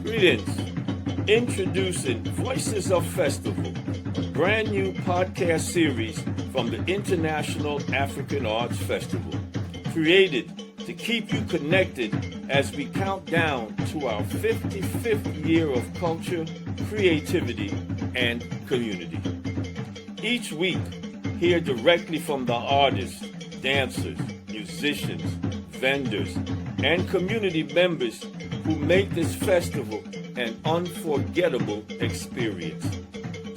Greetings. Introducing Voices of Festival, a brand new podcast series from the International African Arts Festival, created to keep you connected as we count down to our 55th year of culture, creativity, and community. Each week, hear directly from the artists, dancers, musicians, vendors, and community members who make this festival an unforgettable experience.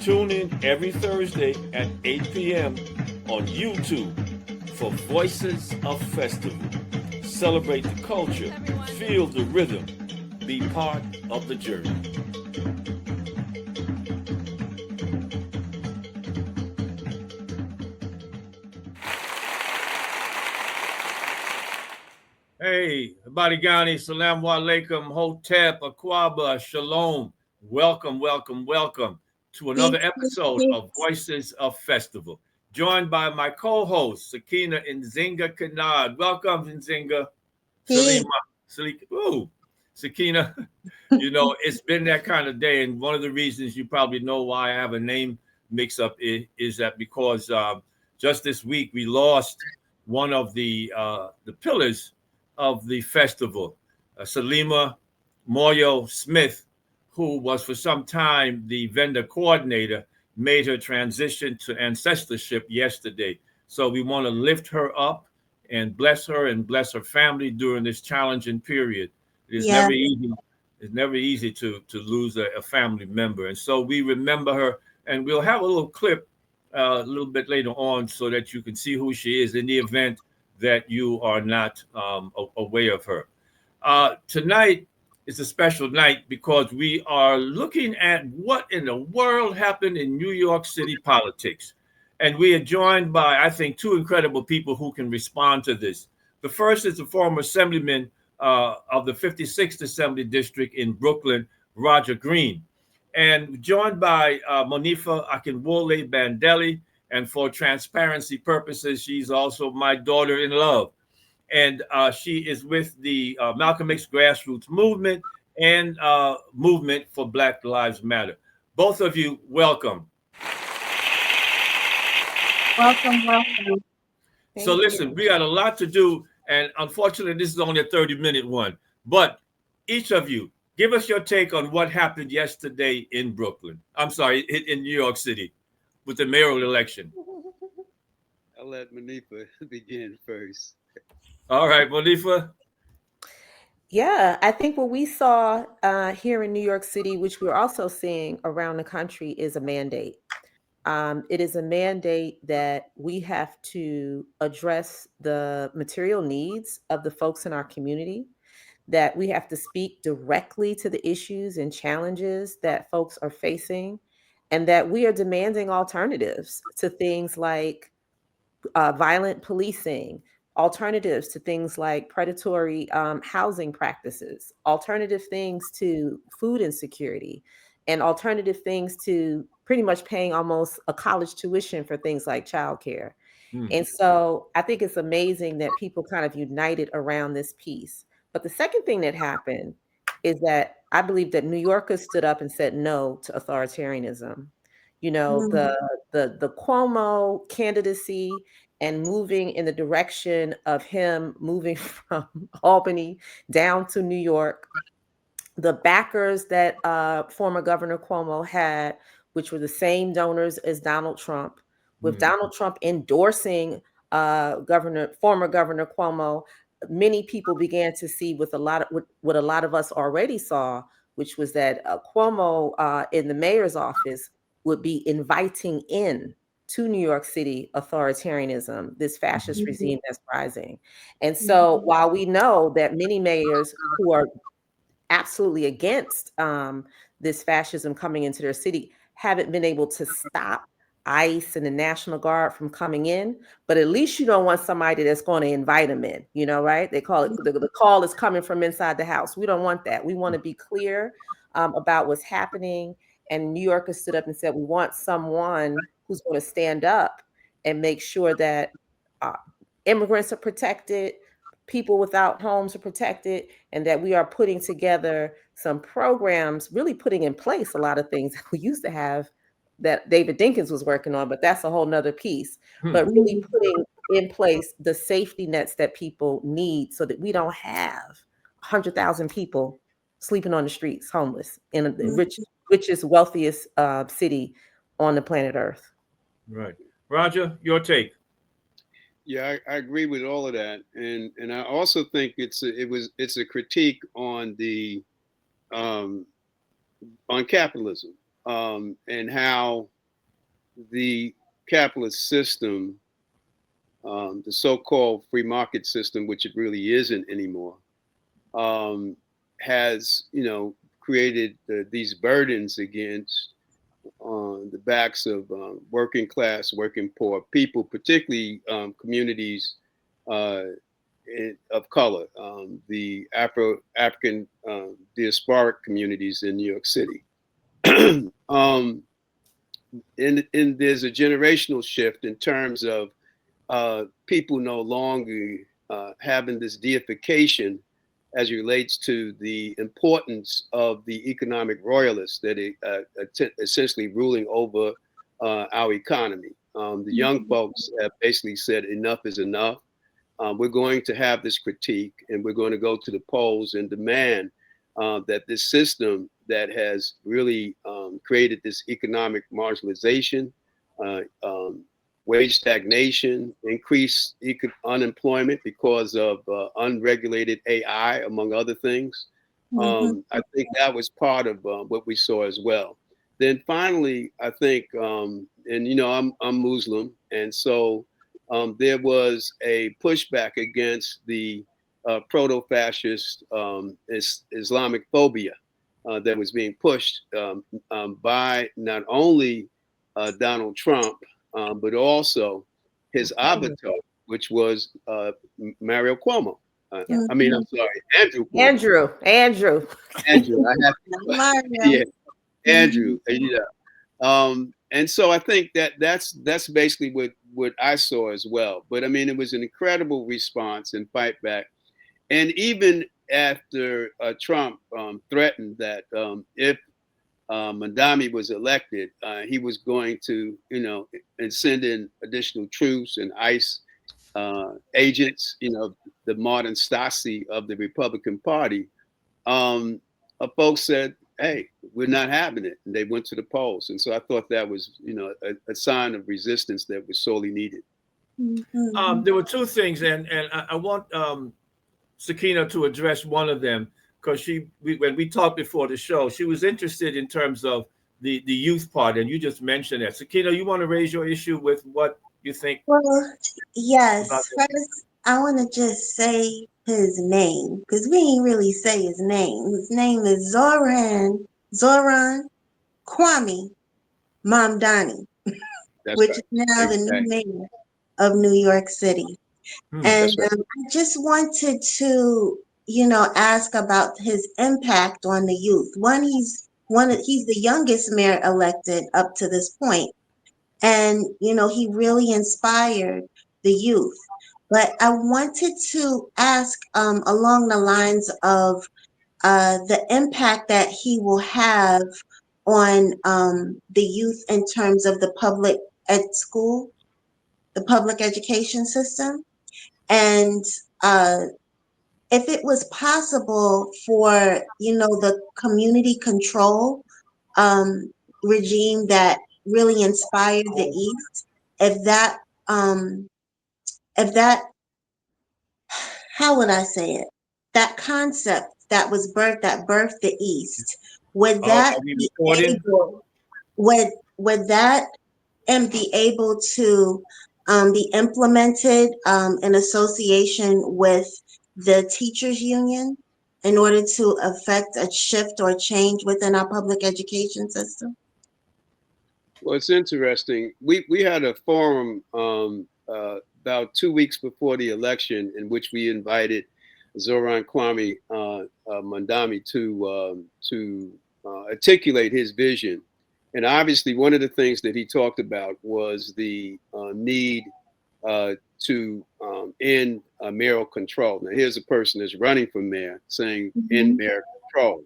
Tune in every Thursday at 8 p.m. on YouTube for Voices of Festival. Celebrate the culture, feel the rhythm, be part of the journey. Hey, Badigani, Salam Alaikum, Hotep, Akwaba, Shalom. Welcome to another episode of Voices of Festival. Joined by my co-host, Sakeenah and Kinard. Welcome, Nzinga. Sakeenah. You know, it's been that kind of day, and one of the reasons you probably know why I have a name mix-up is that because just this week we lost one of the pillars of the festival, Salima Moyo Smith, who was for some time the vendor coordinator, made her transition to ancestorship yesterday. So we want to lift her up and bless her family during this challenging period. It is never easy. It's never easy to lose a family member. And so we remember her, and we'll have a little clip a little bit later on so that you can see who she is in the event that you are not aware of her. Tonight is a special night because we are looking at what in the world happened in New York City politics. And we are joined by, I think, two incredible people who can respond to this. The first is the former Assemblyman of the 56th Assembly District in Brooklyn, Rodger Green. And joined by Monifa Akinwole Bandele. And for transparency purposes, she's also my daughter-in-law. And she is with the Malcolm X Grassroots movement and movement for Black Lives Matter. Both of you, welcome. Welcome. So listen, we got a lot to do. And unfortunately, this is only a 30-minute one. But each of you, give us your take on what happened yesterday in Brooklyn. I'm sorry, in New York City with the mayoral election. I'll let Monifa begin first. All right, Monifa. Yeah, I think what we saw here in New York City, which we're also seeing around the country, is a mandate. It is a mandate that we have to address the material needs of the folks in our community, that we have to speak directly to the issues and challenges that folks are facing, and that we are demanding alternatives to things like violent policing, alternatives to things like predatory housing practices, alternative things to food insecurity, and alternative things to pretty much paying almost a college tuition for things like childcare. And so I think it's amazing that people kind of united around this piece. But the second thing that happened is that I believe that New Yorkers stood up and said no to authoritarianism. You know, the Cuomo candidacy and moving in the direction of him moving from Albany down to New York, the backers that former Governor Cuomo had, which were the same donors as Donald Trump, with Donald Trump endorsing former Governor Cuomo, many people began to see what a lot of us already saw, which was that Cuomo in the mayor's office would be inviting in to New York City authoritarianism, this fascist regime that's rising. And so while we know that many mayors who are absolutely against this fascism coming into their city haven't been able to stop ICE and the National Guard from coming in, but at least you don't want somebody that's going to invite them in, you know, right? They call it, the call is coming from inside the house. We don't want that. We want to be clear about what's happening. And New Yorkers stood up and said, we want someone who's going to stand up and make sure that immigrants are protected, people without homes are protected, and that we are putting together some programs, really putting in place a lot of things that we used to have that David Dinkins was working on, but that's a whole nother piece. But really putting in place the safety nets that people need so that we don't have 100,000 people sleeping on the streets, homeless, in the richest, wealthiest city on the planet Earth. Right. Rodger, your take. Yeah, I agree with all of that, and I also think it's a critique on the on capitalism, and how the capitalist system, the so-called free market system, which it really isn't anymore, has created these burdens against on the backs of working class, working poor people, particularly communities of color, the African diasporic communities in New York City. And there's a generational shift in terms of people no longer having this deification as it relates to the importance of the economic royalists that essentially ruling over our economy. The young folks have basically said enough is enough. We're going to have this critique, and we're going to go to the polls and demand that this system that has really created this economic marginalization, wage stagnation, increased unemployment because of unregulated AI, among other things. I think that was part of what we saw as well. Then finally, I think, and I'm Muslim, and so there was a pushback against the proto-fascist Islamic phobia that was being pushed by not only Donald Trump, but also his avatar, which was Mario Cuomo. I mean, I'm sorry, Andrew Cuomo. Andrew. I have to, yeah, Andrew. And so I think that's basically what I saw as well. But I mean, it was an incredible response and fight back. And even after Trump threatened that if Mamdani was elected, he was going to, and send in additional troops and ICE agents, the modern Stasi of the Republican Party. Folks said, hey, we're not having it. And they went to the polls. And so I thought that was, a sign of resistance that was sorely needed. There were two things, and I want Sakeenah to address one of them, because when we talked before the show, she was interested in terms of the youth part, and you just mentioned that. Sakeenah, you want to raise your issue with what you think? Well, yes. First, I want to just say his name, because we ain't really say his name. His name is Zohran Kwame Mamdani, which is now the new mayor of New York City. And I just wanted to, ask about his impact on the youth. He's the youngest mayor elected up to this point. And, he really inspired the youth. But I wanted to ask along the lines of the impact that he will have on the youth in terms of the public education system. And if it was possible for, the community control regime that really inspired the East, if that, how would I say it? That concept that was birthed the East, would that be able, would that and be able to be implemented in association with the teachers union in order to affect a shift or change within our public education system? Well, it's interesting. We had a forum about 2 weeks before the election in which we invited Zohran Kwame Mamdani to articulate his vision. And obviously, one of the things that he talked about was the need to end mayoral control. Now, here's a person that's running for mayor saying in mayor control.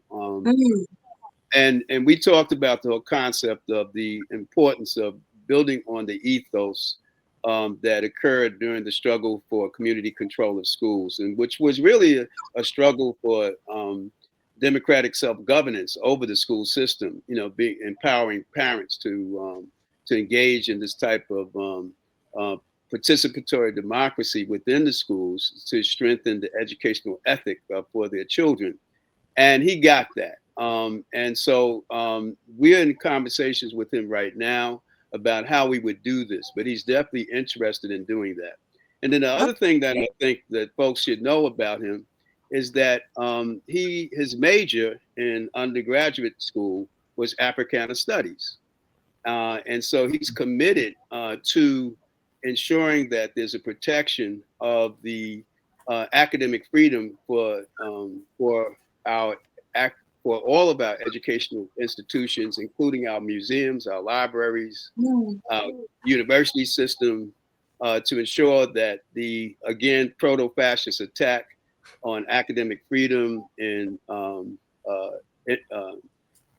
And we talked about the whole concept of the importance of building on the ethos that occurred during the struggle for community control of schools, and which was really a struggle for democratic self-governance over the school system, you know, empowering parents to engage in this type of participatory democracy within the schools to strengthen the educational ethic for their children. And he got that. And so we're in conversations with him right now about how we would do this, but he's definitely interested in doing that. And then the other thing that I think that folks should know about him is that his major in undergraduate school was Africana Studies. And so he's committed to ensuring that there's a protection of the academic freedom for all of our educational institutions, including our museums, our libraries, our university system, to ensure that the, again, proto-fascist attack on academic freedom and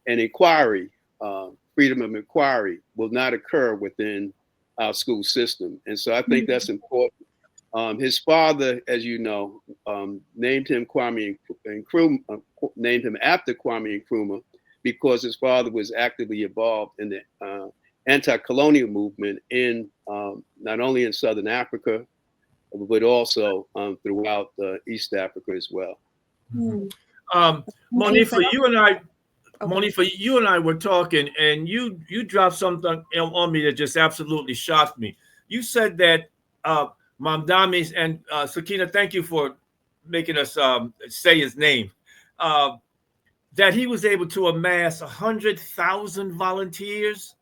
inquiry, freedom of inquiry will not occur within our school system. And so I think that's important. His father, as you know, named him Kwame Nkrumah, named him after Kwame Nkrumah, because his father was actively involved in the anti-colonial movement in not only in Southern Africa, but also throughout East Africa as well. Monifa, you and I were talking, and you dropped something on me that just absolutely shocked me. You said that Mamdani and Sakeenah, thank you for making us say his name, that he was able to amass 100,000 volunteers.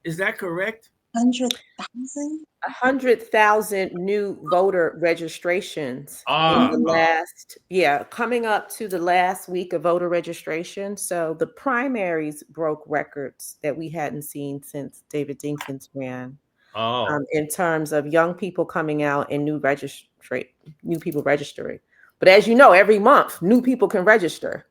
Is that correct? 100,000? 100,000 new voter registrations in the last, coming up to the last week of voter registration. So the primaries broke records that we hadn't seen since David Dinkins ran. In terms of young people coming out and new people registering. But as you know, every month new people can register.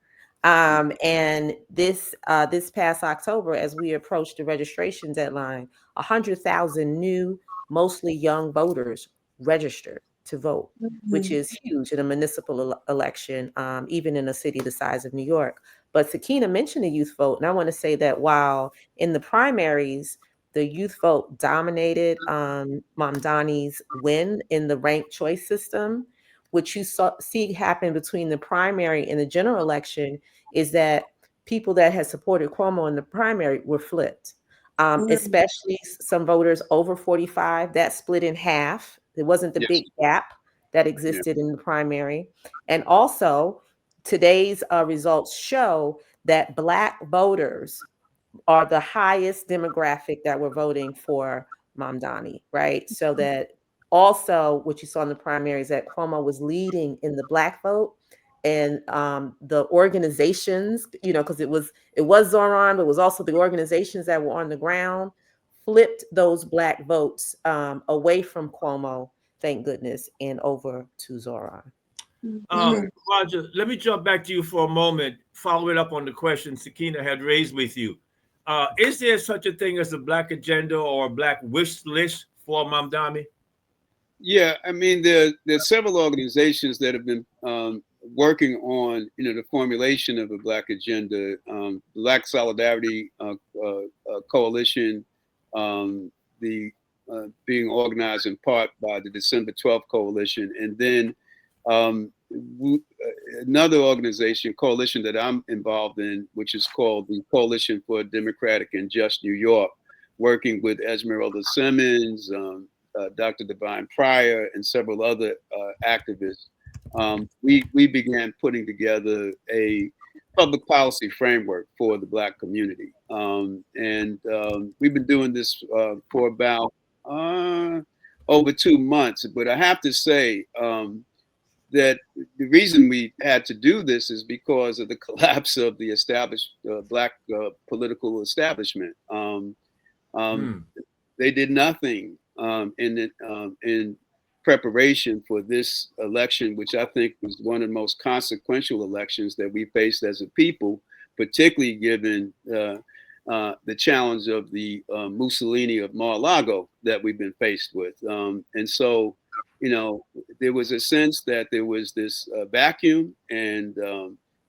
And this past October, as we approached the registration deadline, 100,000 new, mostly young voters registered to vote, which is huge in a municipal election, even in a city the size of New York. But Sakeenah mentioned the youth vote, and I want to say that while in the primaries, the youth vote dominated Mamdani's win in the ranked choice system. What you see happen between the primary and the general election is that people that had supported Cuomo in the primary were flipped, especially some voters over 45. That split in half. There wasn't the big gap that existed in the primary. And also, today's results show that Black voters are the highest demographic that were voting for Mamdani, right? So that also what you saw in the primary is that Cuomo was leading in the Black vote, and the organizations, you know, because it was Zohran, but it was also the organizations that were on the ground, flipped those Black votes away from Cuomo, thank goodness, and over to Zohran. Rodger, let me jump back to you for a moment, follow it up on the question Sakeenah had raised with you. Is there such a thing as a Black agenda or a Black wish list for Mamdani? Yeah, I mean, there's several organizations that have been working on, you know, the formulation of a Black agenda. Black Solidarity Coalition, being organized in part by the December 12th Coalition, and then another organization, coalition that I'm involved in, which is called the Coalition for Democratic and Just New York, working with Esmeralda Simmons, Dr. Divine Pryor, and several other activists. We began putting together a public policy framework for the Black community. And we've been doing this for about over 2 months. But I have to say, that the reason we had to do this is because of the collapse of the established Black political establishment. They did nothing in preparation for this election, which I think was one of the most consequential elections that we faced as a people, particularly given the challenge of the Mussolini of Mar-a-Lago that we've been faced with. And so, you know, there was a sense that there was this vacuum, and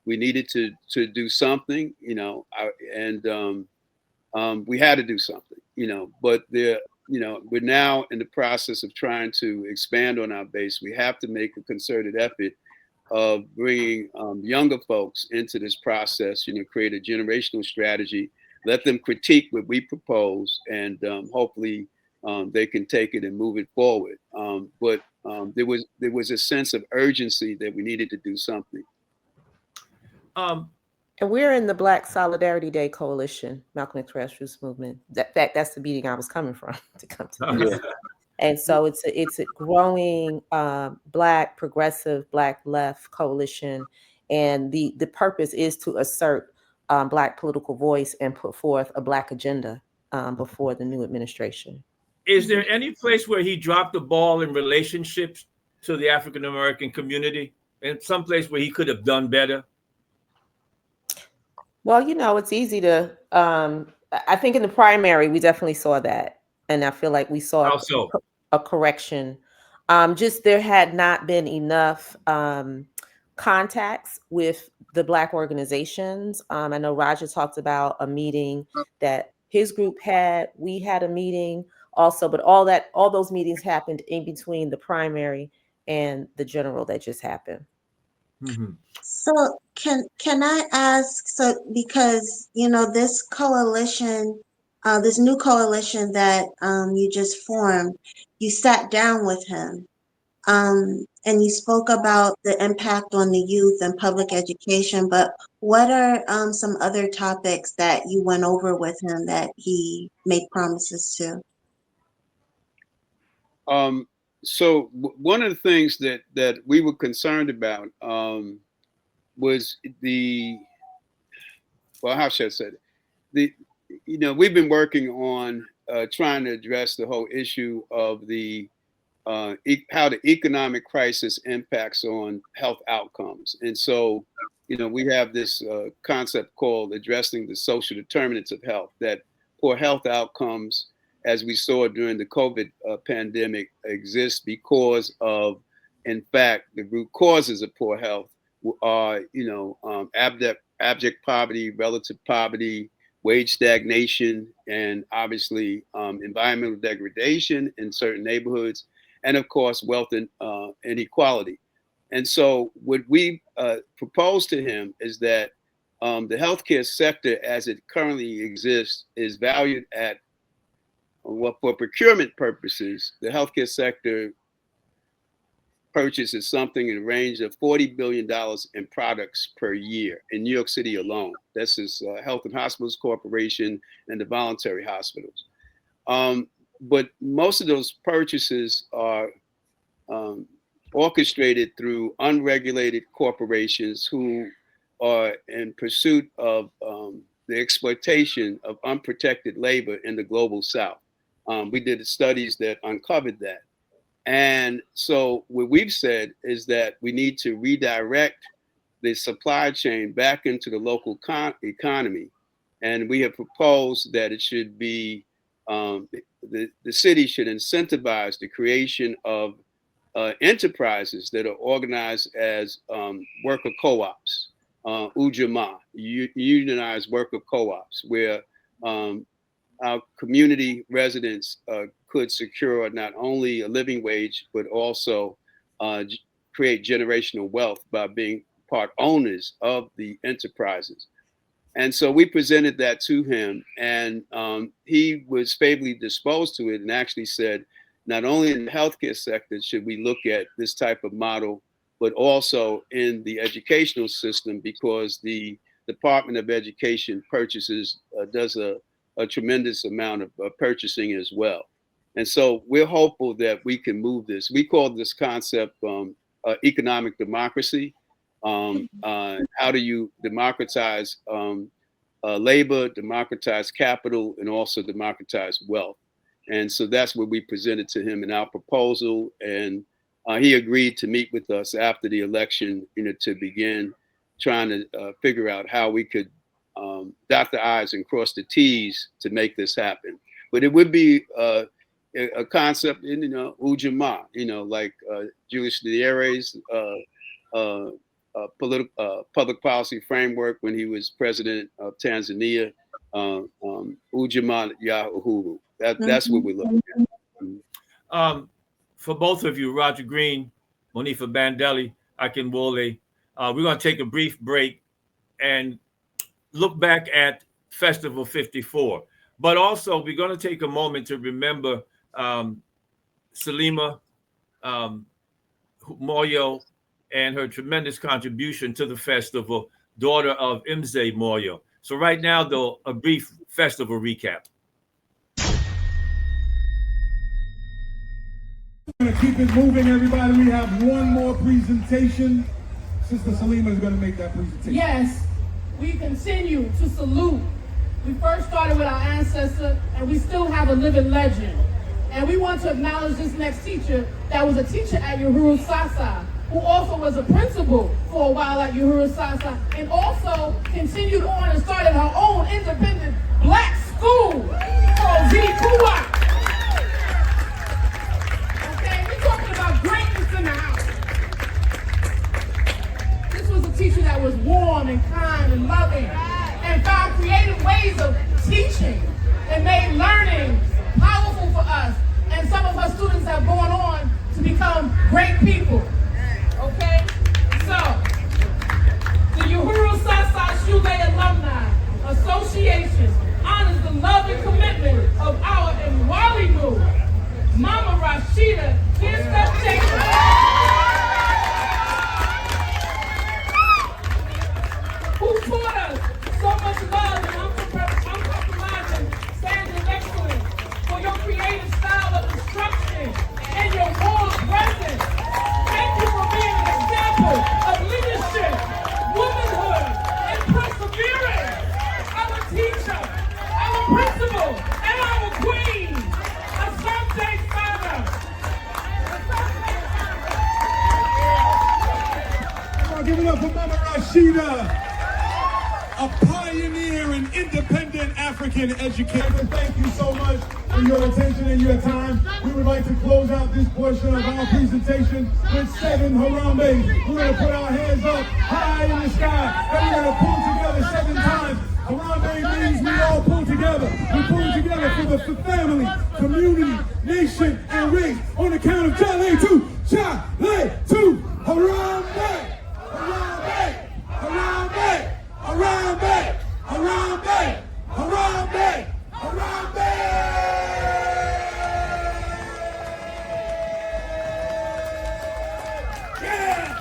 we needed to do something, you know, we had to do something, you know, but we're now in the process of trying to expand on our base. We have to make a concerted effort of bringing younger folks into this process, you know, create a generational strategy, let them critique what we propose, and hopefully they can take it and move it forward. But there was a sense of urgency that we needed to do something. And we're in the Black Solidarity Day Coalition, Malcolm X Grassroots Movement. That's the meeting I was coming from to come to. Yeah. And so it's a growing Black progressive, Black left coalition, and the purpose is to assert Black political voice and put forth a Black agenda before the new administration. Is there any place where he dropped the ball in relationships to the African American community, and some place where he could have done better? Well, you know, it's easy to. I think in the primary we definitely saw that, and I feel like we saw a correction. Just there had not been enough contacts with the Black organizations. I know Rodger talked about a meeting that his group had. We had a meeting also, but all those meetings happened in between the primary and the general that just happened. Mm-hmm. So can I ask, so because, you know, this coalition, this new coalition that you just formed, you sat down with him and you spoke about the impact on the youth and public education, but what are some other topics that you went over with him that he made promises to? So one of the things that we were concerned about was how should I say it? We've been working on trying to address the whole issue of how the economic crisis impacts on health outcomes. And so, we have this concept called addressing the social determinants of health, that poor health outcomes, as we saw during the COVID pandemic, exist because of, in fact, the root causes of poor health are, abject poverty, relative poverty, wage stagnation, and obviously environmental degradation in certain neighborhoods, and of course, wealth and inequality. And so what we proposed to him is that the healthcare sector as it currently exists is valued at, for procurement purposes, the healthcare sector purchases something in the range of $40 billion in products per year in New York City alone. This is Health and Hospitals Corporation and the voluntary hospitals. But most of those purchases are orchestrated through unregulated corporations who are in pursuit of the exploitation of unprotected labor in the global South. We did studies that uncovered that. And so what we've said is that we need to redirect the supply chain back into the local economy. And we have proposed that it should be, the city should incentivize the creation of enterprises that are organized as worker co-ops, UJMA, unionized worker co-ops, where our community residents could secure not only a living wage, but also create generational wealth by being part owners of the enterprises. And so we presented that to him, and he was favorably disposed to it and actually said, not only in the healthcare sector should we look at this type of model, but also in the educational system, because the Department of Education does a tremendous amount of purchasing as well. And so we're hopeful that we can move this. We call this concept economic democracy. How do you democratize labor, democratize capital, and also democratize wealth? And so that's what we presented to him in our proposal. And he agreed to meet with us after the election, to begin trying to figure out how we could dot the I's and cross the T's to make this happen. But it would be a concept in, Ujamaa, like Julius Nyerere's public policy framework when he was president of Tanzania, Ujamaa ya Uhuru. That's what we're looking at. For both of you, Rodger Green, Monifa Bandele, Akinwole, we're going to take a brief break and look back at Festival 54. But also, we're going to take a moment to remember Salima Moyo and her tremendous contribution to the festival, daughter of Mzee Moyo. So right now, though, a brief festival recap. We're going to keep it moving, everybody. We have one more presentation. Sister Salima is going to make that presentation. Yes, we continue to salute. We first started with our ancestor, and we still have a living legend. And we want to acknowledge this next teacher that was a teacher at Uhuru Sasa, who also was a principal for a while at Uhuru Sasa, and also continued on and started her own independent black school called Zikuwa. Okay, we're talking about greatness in the house. This was a teacher that was warm and kind and loving, and found creative ways of teaching and made learning powerful for us. And some of her students have gone on to become great people. Okay? So, the Uhuru Sasa Shule Alumni Association honors the love and commitment of our Mwalimu, Mama Rashida Kirsta Jacob, who taught us so much love and uncompromising standards of excellence for your creative style of instruction and your moral presence. Thank you for being an example of leadership, womanhood, and perseverance. Our teacher, our principal, and our queen, Asante Father. Give it up for Mama Rashida, a pioneer in independent African education. Thank you so much for your attention and your time. We would like to close out this portion of our presentation with 7 Harambe. We're going to put our hands up high in the sky and we're going to pull together 7 times. Harambe means we all pull together. We pull together for the family, community, nation, and race. On the count of Chale 2, Chale 2, Harambe! Harambe! Harambe! Harambe! Harambe! Harambe! Harambe! Yeah!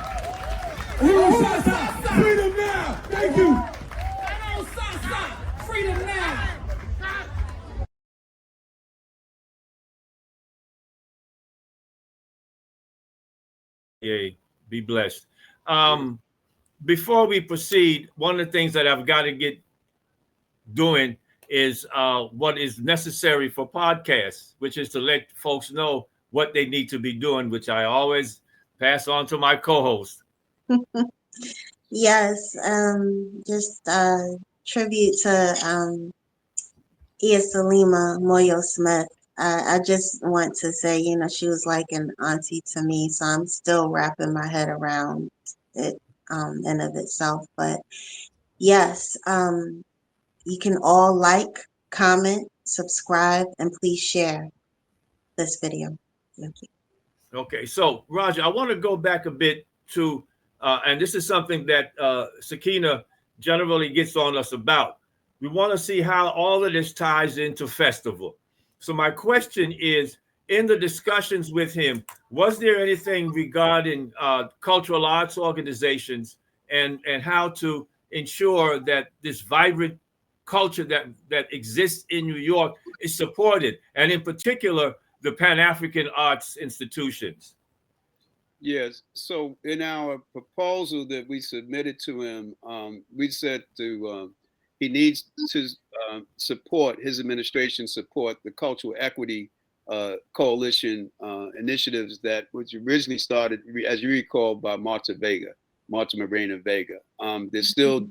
Uhuru Sasa! Freedom now! Thank you! Uhuru Sasa! Freedom now! Yay, be blessed. Before we proceed, one of the things that I've got to get doing is what is necessary for podcasts, which is to let folks know what they need to be doing, which I always pass on to my co-host. Yes, just tribute to Ia Salima Moyo Smith. I just want to say, she was like an auntie to me, so I'm still wrapping my head around it in of itself. But yes, you can all like, comment, subscribe, and please share this video. Thank you. Okay, so Rodger, I want to go back a bit to, and this is something that Sakeenah generally gets on us about. We want to see how all of this ties into festival. So my question is, in the discussions with him, was there anything regarding cultural arts organizations and how to ensure that this vibrant culture that exists in New York is supported, and in particular, the Pan-African arts institutions? Yes. So in our proposal that we submitted to him, we said he needs to support, his administration support the cultural equity coalition initiatives that was originally started, as you recall, by Marta Morena Vega. They're still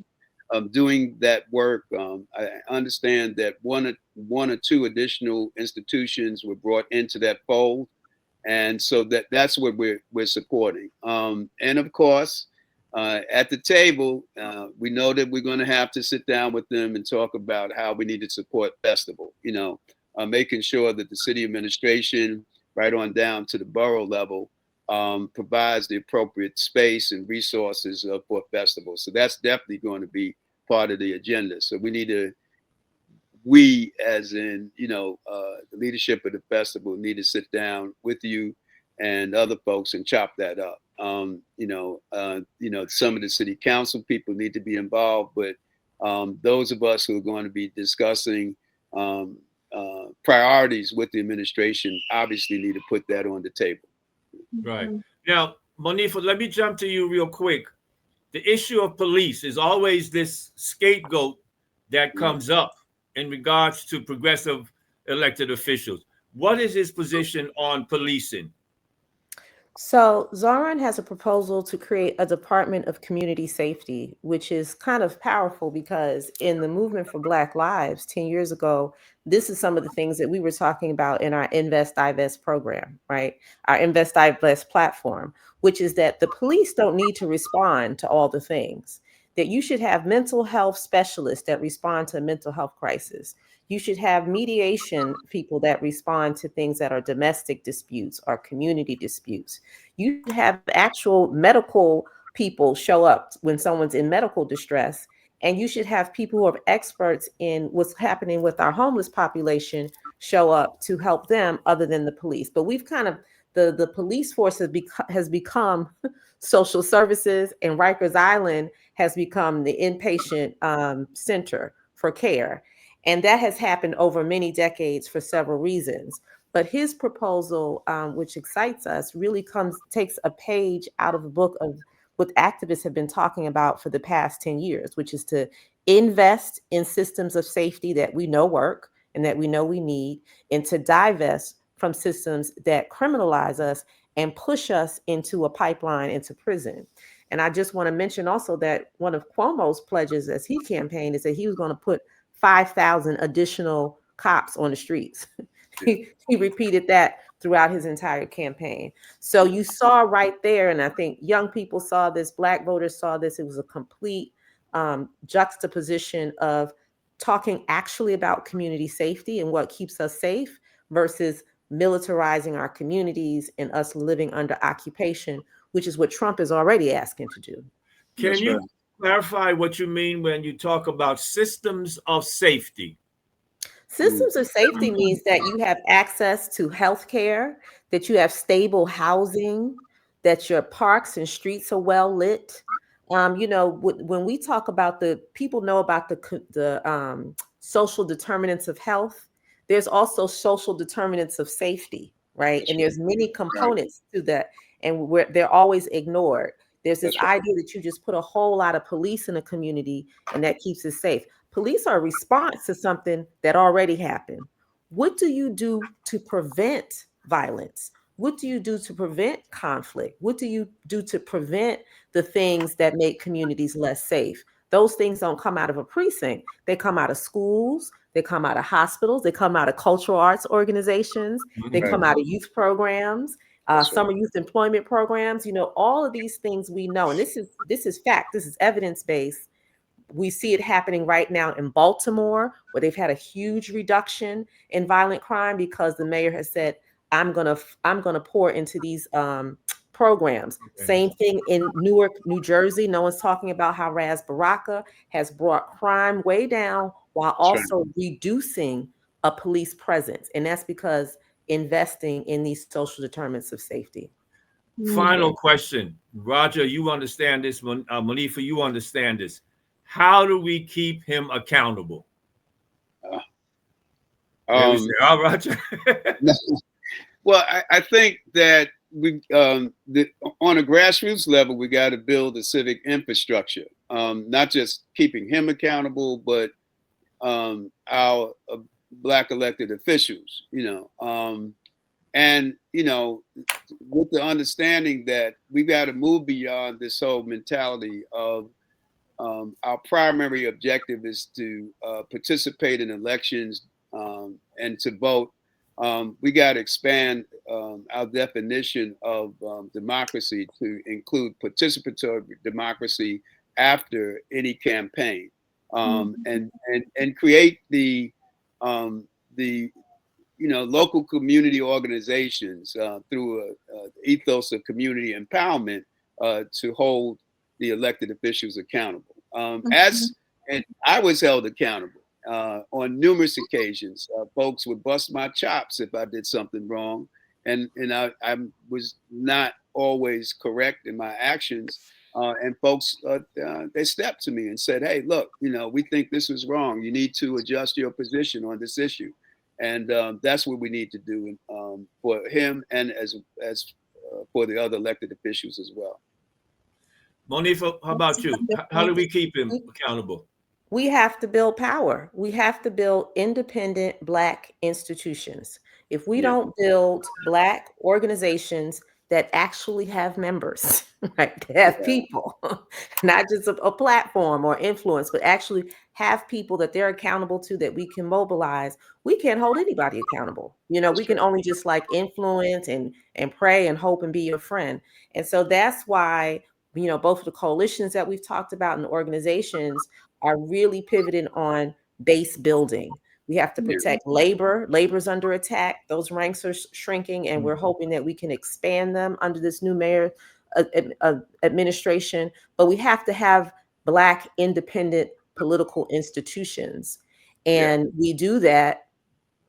doing that work. I understand that one or two additional institutions were brought into that fold, and so that's what we're supporting. And of course, at the table, we know that we're going to have to sit down with them and talk about how we need to support festival. Making sure that the city administration, right on down to the borough level, provides the appropriate space and resources for festivals. So that's definitely going to be part of the agenda. So we as in, the leadership of the festival need to sit down with you and other folks and chop that up. Some of the city council people need to be involved, but those of us who are going to be discussing priorities with the administration obviously need to put that on the table. Right. Now, Monifa, let me jump to you real quick. The issue of police is always this scapegoat that comes up in regards to progressive elected officials. What is his position on policing? So Zohran has a proposal to create a Department of Community Safety, which is kind of powerful because in the movement for Black Lives 10 years ago, this is some of the things that we were talking about in our Invest Divest program, right? Our Invest Divest platform, which is that the police don't need to respond to all the things, that you should have mental health specialists that respond to a mental health crisis. You should have mediation people that respond to things that are domestic disputes or community disputes. You should have actual medical people show up when someone's in medical distress. And you should have people who are experts in what's happening with our homeless population show up to help them other than the police. But we've kind of, the police force has become social services, and Rikers Island has become the inpatient center for care. And that has happened over many decades for several reasons. But his proposal, which excites us, really takes a page out of the book of what activists have been talking about for the past 10 years, which is to invest in systems of safety that we know work and that we know we need, and to divest from systems that criminalize us and push us into a pipeline into prison. And I just want to mention also that one of Cuomo's pledges as he campaigned is that he was going to put 5,000 additional cops on the streets. He repeated that throughout his entire campaign. So you saw right there, and I think young people saw this, Black voters saw this, it was a complete juxtaposition of talking actually about community safety and what keeps us safe versus militarizing our communities and us living under occupation, which is what Trump is already asking to do. Can you clarify what you mean when you talk about systems of safety? Systems of safety means that you have access to health care, that you have stable housing, that your parks and streets are well lit. When we talk about people know about the social determinants of health, there's also social determinants of safety, right? And there's many components to that, and they're always ignored. There's this idea that you just put a whole lot of police in a community and that keeps it safe. Police are a response to something that already happened. What do you do to prevent violence? What do you do to prevent conflict? What do you do to prevent the things that make communities less safe? Those things don't come out of a precinct. They come out of schools. They come out of hospitals. They come out of cultural arts organizations. They come out of youth programs. Summer youth employment programs, all of these things we know. And this is fact, this is evidence-based. We see it happening right now in Baltimore, where they've had a huge reduction in violent crime because the mayor has said, I'm gonna pour into these programs. Okay. Same thing in Newark, New Jersey. No one's talking about how Ras Baraka has brought crime way down while also reducing a police presence. And that's because investing in these social determinants of safety. Final question. Rodger, you understand this. Monifa, you understand this. How do we keep him accountable? Rodger. Well, I think that we on a grassroots level, we got to build a civic infrastructure, not just keeping him accountable, but our Black elected officials, And, you know, with the understanding that we got to move beyond this whole mentality of our primary objective is to participate in elections and to vote. We got to expand our definition of democracy to include participatory democracy after any campaign, and create the local community organizations through a ethos of community empowerment to hold the elected officials accountable. And I was held accountable on numerous occasions. Folks would bust my chops if I did something wrong, and I was not always correct in my actions. And folks, they stepped to me and said, "Hey, look, we think this is wrong. You need to adjust your position on this issue." And that's what we need to do for him and as for the other elected officials as well. Monifa, how about you? How do we keep him accountable? We have to build power. We have to build independent Black institutions. If we don't build Black organizations that actually have members, right, that have people, not just a platform or influence, but actually have people that they're accountable to, that we can mobilize, we can't hold anybody accountable. We can only just like influence and pray and hope and be your friend. And so that's why, both of the coalitions that we've talked about and the organizations are really pivoting on base building. We have to protect labor. Labor's under attack. Those ranks are shrinking, and we're hoping that we can expand them under this new mayor administration. But we have to have Black independent political institutions. And we do that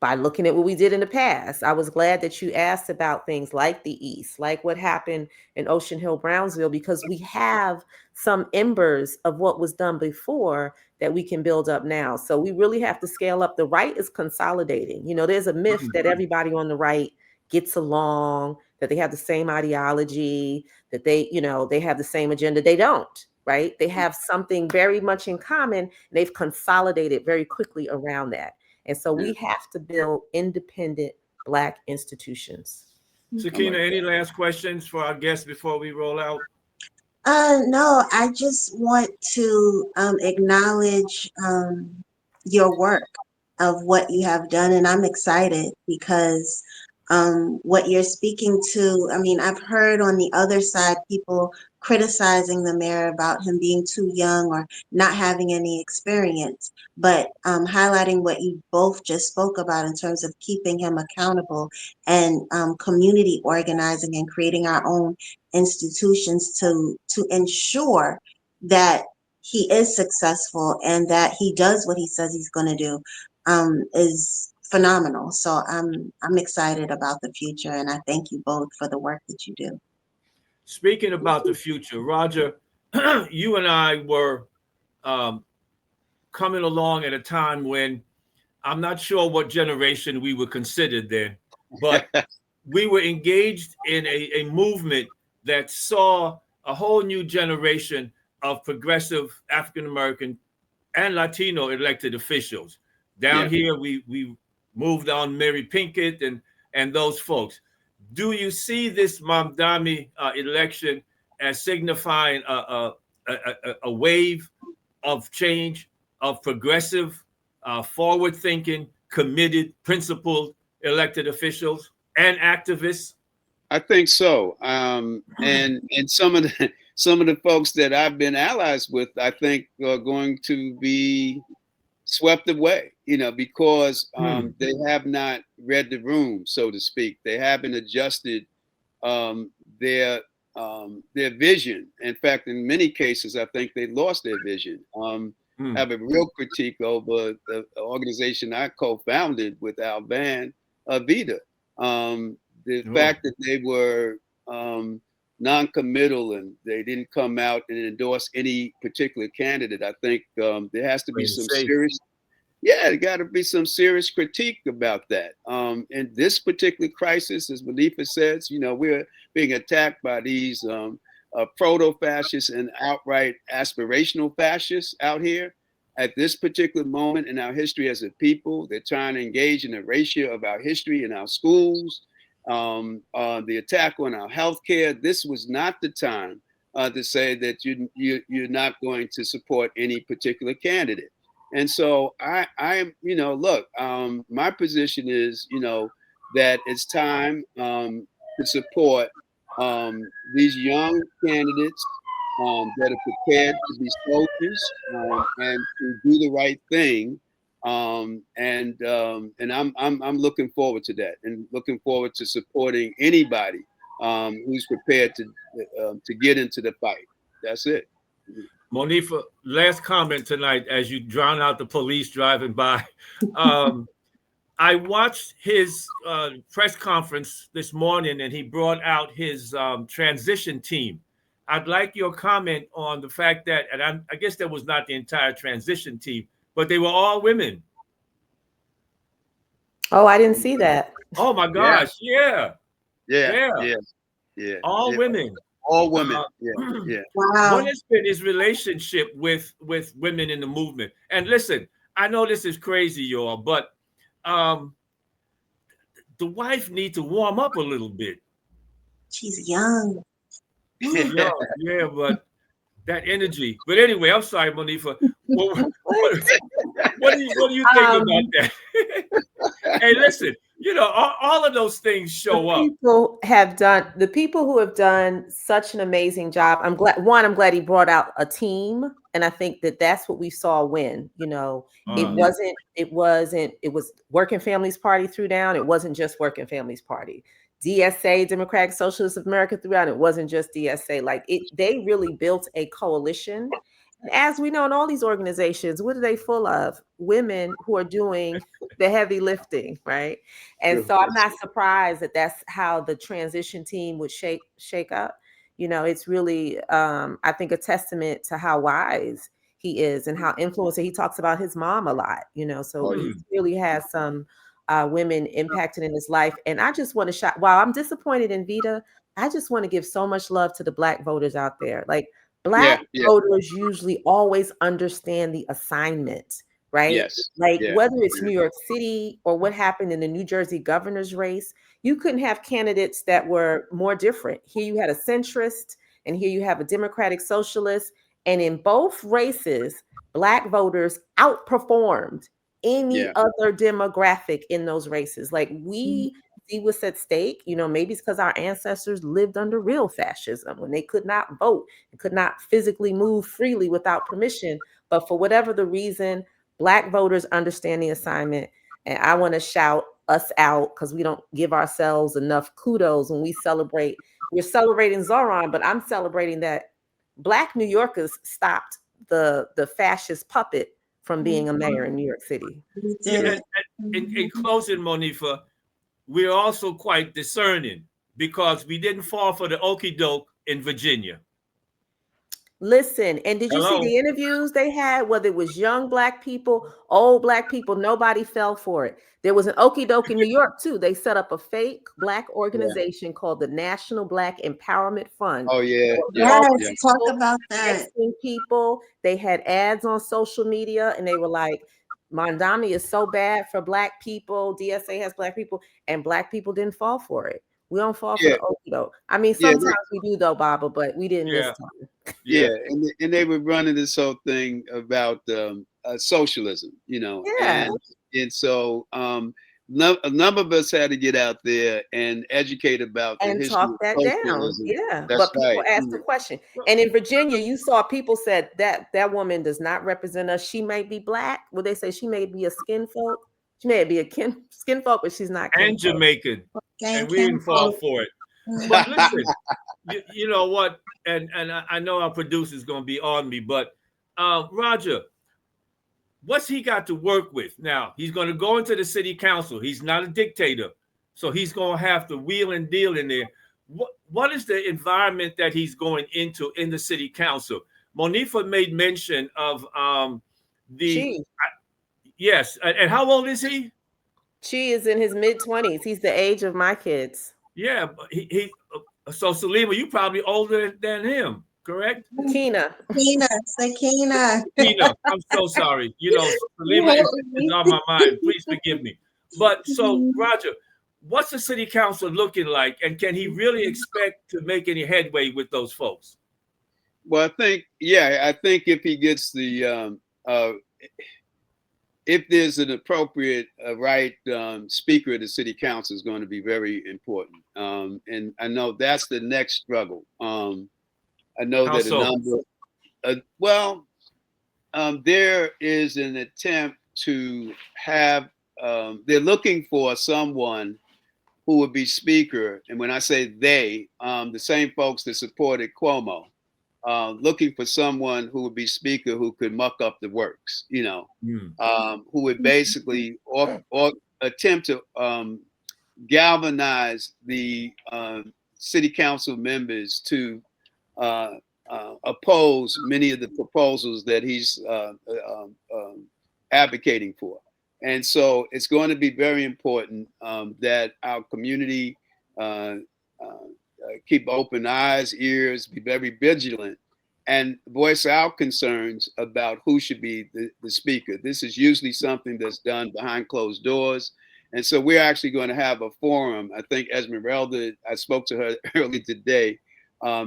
by looking at what we did in the past. I was glad that you asked about things like the East, like what happened in Ocean Hill, Brownsville, because we have some embers of what was done before that we can build up now. So we really have to scale up. The right is consolidating. There's a myth that everybody on the right gets along, that they have the same ideology, that they have the same agenda. They don't, right? They have something very much in common, and they've consolidated very quickly around that. And so we have to build independent Black institutions. Sakeenah, any last questions for our guests before we roll out? No, I just want to acknowledge your work of what you have done. And I'm excited because what you're speaking to, I've heard on the other side people criticizing the mayor about him being too young or not having any experience, but highlighting what you both just spoke about in terms of keeping him accountable and community organizing and creating our own institutions to ensure that he is successful and that he does what he says he's going to do is phenomenal. So I'm excited about the future, and I thank you both for the work that you do. Speaking about the future, Rodger, you and I were coming along at a time when I'm not sure what generation we were considered then, but we were engaged in a movement that saw a whole new generation of progressive African-American and Latino elected officials. Down here, we moved on Mary Pinkett and those folks. Do you see this Mamdani election as signifying a wave of change, of progressive, forward-thinking, committed, principled elected officials and activists? I think so. And some of the folks that I've been allies with, I think are going to be swept away, because they have not read the room, so to speak. They haven't adjusted their vision. In fact, in many cases, I think they lost their vision. I have a real critique over the organization I co-founded with Al Van, Vida. The fact that they were non-committal and they didn't come out and endorse any particular candidate, I think there has to be some serious, there got to be some serious critique about that. In this particular crisis, as Monifa says, we're being attacked by these proto-fascists and outright aspirational fascists out here. At this particular moment in our history as a people, they're trying to engage in erasure of our history in our schools. the attack on our healthcare. This was not the time to say that you're not going to support any particular candidate. And so I'm, look, my position is, that it's time to support these young candidates that are prepared to be soldiers and to do the right thing. And I'm looking forward to that, and looking forward to supporting anybody who's prepared to get into the fight. That's it. Monifa, last comment tonight as you drown out the police driving by. I watched his press conference this morning, and he brought out his transition team. I'd like your comment on the fact that, and I guess that was not the entire transition team, but they were all women. Oh, I didn't see that. Oh my gosh! Yeah. All women. All women. Wow. What has been his relationship with women in the movement? And listen, I know this is crazy, y'all, but the wife needs to warm up a little bit. She's young. Yeah, but that energy. But anyway, I'm sorry, Monifa. What do you think about that? Hey, listen, all of those things show up. The people who have done such an amazing job. I'm glad he brought out a team, and I think that's what we saw win. It was Working Families Party threw down. It wasn't just Working Families Party. DSA, Democratic Socialists of America, threw down. It wasn't just DSA. They really built a coalition. And as we know, in all these organizations, what are they full of? Women who are doing the heavy lifting, right? And so I'm not surprised that that's how the transition team would shake up. It's really, I think, a testament to how wise he is and how influential. He talks about his mom a lot, so he really has some women impacted in his life. And I just want to while I'm disappointed in Vita, I just want to give so much love to the Black voters out there. Black voters usually always understand the assignment, right? Yes. Whether it's New York City or what happened in the New Jersey governor's race, you couldn't have candidates that were more different. Here you had a centrist, and here you have a Democratic Socialist. And in both races, Black voters outperformed any other demographic in those races. We see what's at stake. Maybe it's because our ancestors lived under real fascism when they could not vote and could not physically move freely without permission. But for whatever the reason, Black voters understand the assignment. And I want to shout us out because we don't give ourselves enough kudos when we celebrate. We're celebrating Zohran, but I'm celebrating that Black New Yorkers stopped the fascist puppet from being a mayor in New York City. Yeah, in closing, Monifa, we're also quite discerning because we didn't fall for the okie doke in Virginia. Listen, and did you see the interviews they had, whether it was young Black people, old Black people, nobody fell for it. There was an okie doke in New York too. They set up a fake Black organization called the National Black Empowerment Fund. Oh yeah. Talk about that. People, they had ads on social media, and they were like, Mamdani is so bad for Black people. DSA has Black people, and Black people didn't fall for it. We don't fall for the okie doke. I mean, sometimes we do though, Baba, but we didn't this time. And they were running this whole thing about socialism, and so a number of us had to get out there and educate about and talk that down. Yeah, but people asked the question. And in Virginia, you saw people said that woman does not represent us. She may be Black. Well, they say she may be a skin folk. She may be a skin folk, but she's not. And Jamaican. And we didn't fall for it. But listen, you know what? And I know our producer's going to be on me, but Rodger, what's he got to work with? Now, he's going to go into the city council. He's not a dictator, so he's going to have to wheel and deal in there. What is the environment that he's going into in the city council? Monifa made mention of yes. And how old is he? She is in his mid-20s. He's the age of my kids. Yeah, but so Salima, you probably older than him, correct? Sakeenah, I'm so sorry. Salima is on my mind. Please forgive me. But so, Rodger, what's the city council looking like, and can he really expect to make any headway with those folks? Well, I think if he gets the if there's an appropriate right speaker of the city council is going to be very important. And I know that's the next struggle. I know How that so? a number, there is an attempt to have, they're looking for someone who would be speaker. And when I say they, the same folks that supported Cuomo, looking for someone who would be speaker who could muck up the works, who would basically or attempt to galvanize the city council members to oppose many of the proposals that he's advocating for. And so it's going to be very important that our community keep open eyes, ears, be very vigilant, and voice our concerns about who should be the speaker. This is usually something that's done behind closed doors. And so we're actually going to have a forum. I think Esmeralda, I spoke to her early today,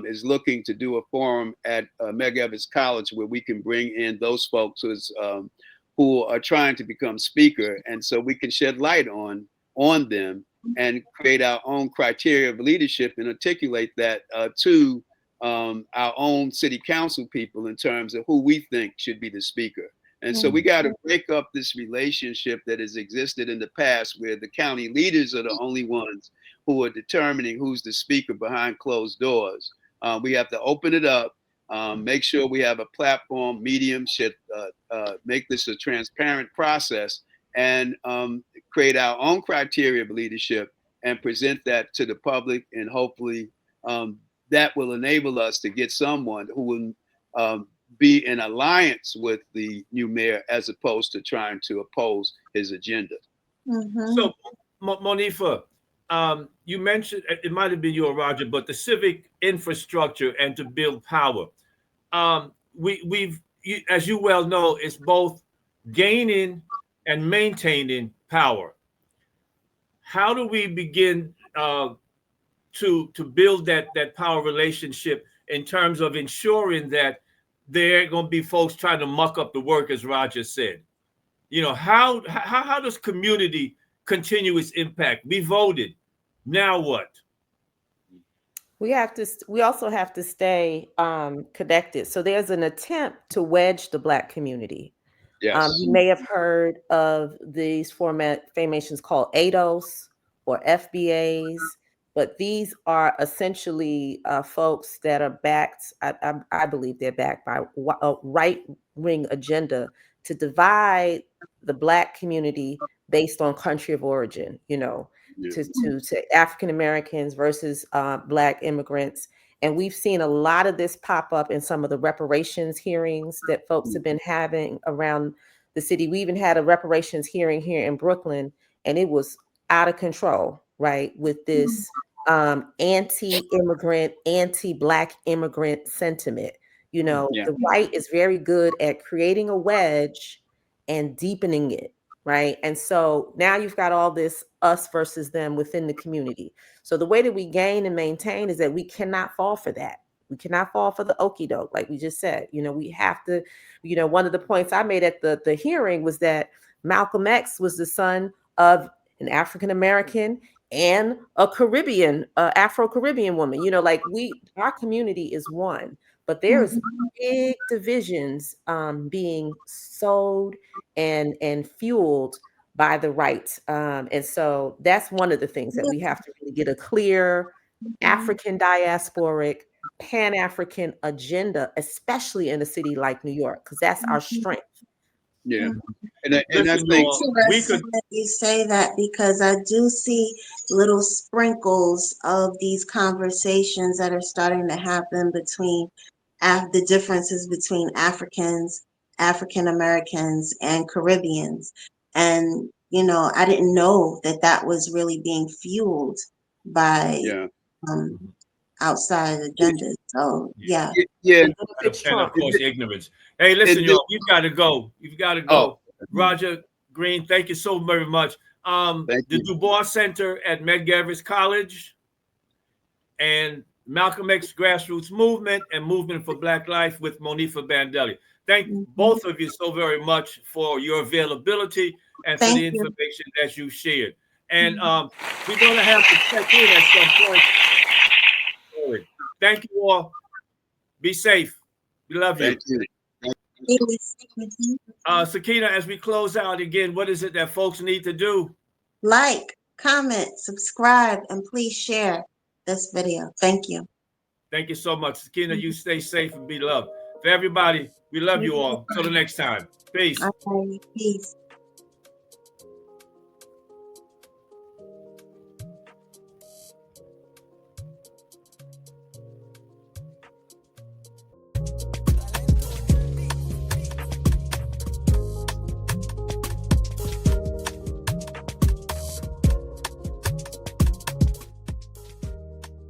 is looking to do a forum at Meg Evans College where we can bring in those folks who are trying to become speaker. And so we can shed light on them and create our own criteria of leadership and articulate that to our own city council people in terms of who we think should be the speaker. And so we got to break up this relationship that has existed in the past where the county leaders are the only ones who are determining who's the speaker behind closed doors. We have to open it up, make sure we have a platform, medium, should make this a transparent process, and create our own criteria of leadership and present that to the public. And hopefully that will enable us to get someone who will be in alliance with the new mayor as opposed to trying to oppose his agenda. So, Monifa, you mentioned, it might have been you or Rodger, but the civic infrastructure and to build power. As you well know, it's both gaining and maintaining power. How do we begin to build that power relationship in terms of ensuring that there are going to be folks trying to muck up the work, as Rodger said? How does community continue its impact? We voted. Now what? We also have to stay connected. So there's an attempt to wedge the Black community. Yes. You may have heard of these formations called ADOS or FBAs, but these are essentially folks that are backed, I believe they're backed by a right-wing agenda to divide the Black community based on country of origin, to African Americans versus Black immigrants. And we've seen a lot of this pop up in some of the reparations hearings that folks have been having around the city. We even had a reparations hearing here in Brooklyn, and it was out of control, right? With this anti-immigrant, anti-Black immigrant sentiment. The right is very good at creating a wedge and deepening it, right? And so now you've got all this us versus them within the community. So the way that we gain and maintain is that we cannot fall for that. We cannot fall for the okie doke, like we just said. We have to, one of the points I made at the hearing was that Malcolm X was the son of an African American and a Caribbean, Afro-Caribbean woman. Our community is one, but there's big divisions being sowed and fueled by the right. And so that's one of the things that we have to really get a clear African diasporic, Pan-African agenda, especially in a city like New York, because that's our strength. Yeah. And I think we could. You say that because I do see little sprinkles of these conversations that are starting to happen between the differences between Africans, African Americans, and Caribbeans. And, I didn't know that was really being fueled by outside agendas. So, yeah. And of course, ignorance. Hey, listen, y'all, you've got to go. You've got to go. Rodger Green, thank you so very much. the Du Bois Center at Medgar College, and Malcolm X Grassroots Movement and Movement for Black Life with Monifa Bandele. Thank both of you so very much for your availability and for the information that you shared. And we're going to have to check in at some point. Thank you all. Be safe. We love you. Sakeenah, as we close out again, what is it that folks need to do? Like, comment, subscribe, and please share this video. Thank you. Thank you so much. Sakeenah, you stay safe and be loved. For everybody, we love you all. Till the next time. Peace. Okay, peace.